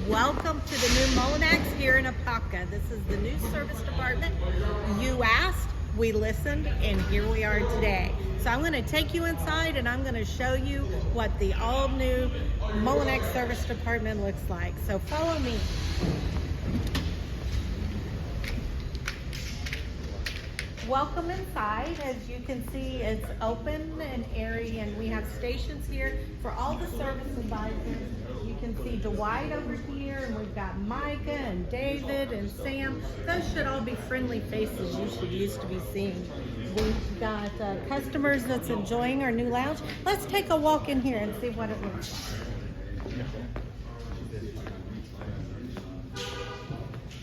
Welcome to the new Mullinax here in Apopka. This is the new service department. You asked, we listened, and here we are today. So I'm going to take you inside and I'm going to show you what the all new Mullinax service department looks like. So follow me. Welcome inside. As you can see, it's open and airy, and we have stations here for all the service advisors. You can see Dwight over here, and we've got Micah and David and Sam. Those should all be friendly faces you should used to be seeing. We've got customers that's enjoying our new lounge. Let's take a walk in here and see what it looks like.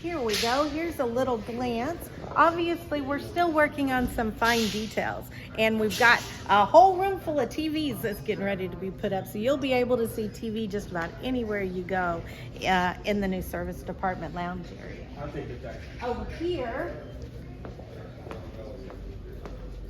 Here we go. Here's a little glance. Obviously, we're still working on some fine details, and we've got a whole room full of TVs that's getting ready to be put up, so you'll be able to see TV just about anywhere you go in the new service department lounge area. Over here,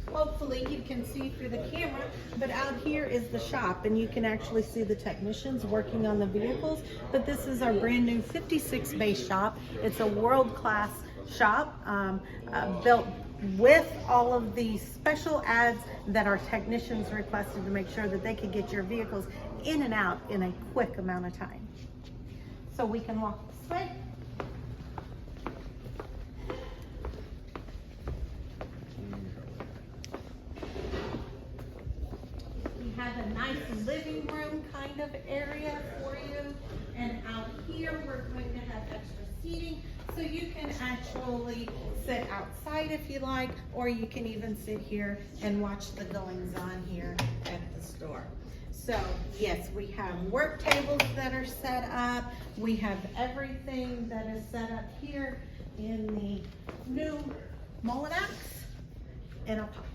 hopefully you can see through the camera, but out here is the shop, and you can actually see the technicians working on the vehicles. But this is our brand new 56 bay shop. It's a world-class shop built with all of the special ads that our technicians requested to make sure that they could get your vehicles in and out in a quick amount of time. So we can walk this way. We have a nice living room kind of area for you, and out here we're going to have extra seating, so you can actually sit outside if you like, or you can even sit here and watch the goings on here at the store. So yes, we have work tables that are set up. We have everything that is set up here in the new Mullinax in Apopka.